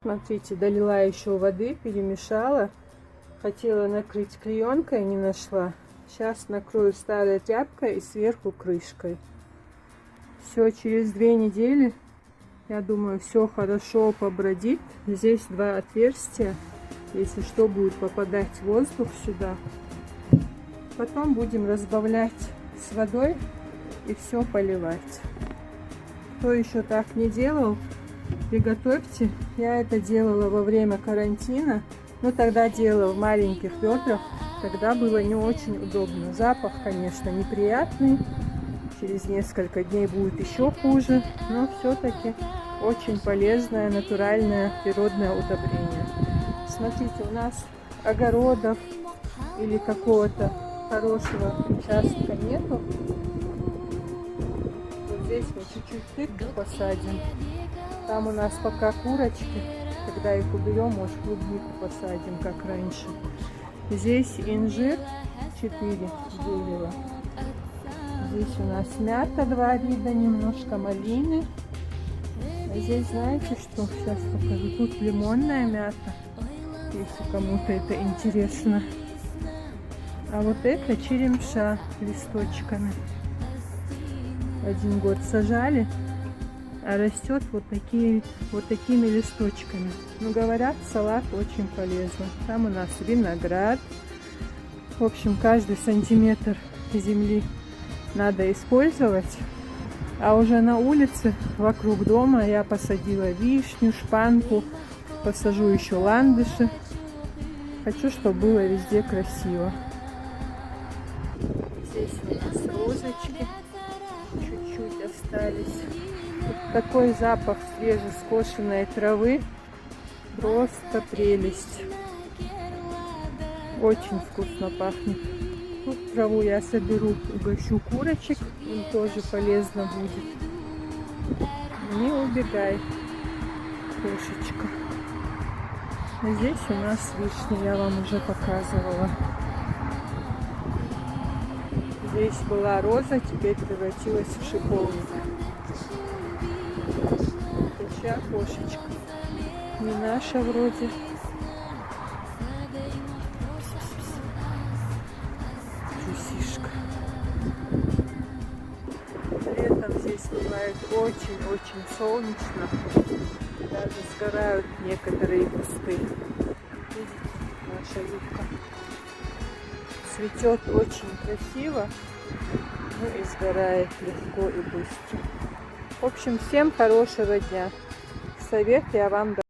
Смотрите, долила еще воды, перемешала. Хотела накрыть клеенкой, не нашла. Сейчас накрою старой тряпкой и сверху крышкой. Все, через 2 недели, я думаю, все хорошо побродит. Здесь 2 отверстия. Если что, будет попадать воздух сюда. Потом будем разбавлять с водой и все поливать. Кто еще так не делал, приготовьте. Я это делала во время карантина. Но тогда делала в маленьких ведрах. Тогда было не очень удобно. Запах, конечно, неприятный. Через несколько дней будет еще хуже. Но все-таки очень полезное, натуральное, природное удобрение. Смотрите, у нас огородов или какого-то хорошего участка нету. Вот здесь мы чуть-чуть тыкву посадим. Там у нас пока курочки. Когда их уберем, может, клубнику посадим, как раньше. Здесь инжир 4 дерева. Здесь у нас мята 2 вида, немножко малины. А здесь, знаете что? Сейчас покажу. Тут лимонная мята, если кому-то это интересно. А вот это черемша листочками. 1 год сажали, а растет вот такими листочками. Но говорят, салат очень полезно. Там у нас виноград. В общем, каждый сантиметр земли надо использовать. А уже на улице, вокруг дома, я посадила вишню, шпанку, посажу еще ландыши. Хочу, чтобы было везде красиво. Здесь у нас розочки чуть-чуть остались. Такой запах свежескошенной травы. Просто прелесть. Очень вкусно пахнет. Тут траву я соберу, угощу курочек. Им тоже полезно будет. Не убегай, кошечка. А здесь у нас вишня, я вам уже показывала. Здесь была роза, теперь превратилась в шиповник. Чья кошечка? Не наша вроде. Трусишка. Летом здесь бывает очень-очень солнечно. Даже сгорают некоторые кусты. Видите, наша юбка цветет очень красиво, но и сгорает легко и быстро. В общем, всем хорошего дня. Совет я вам дам.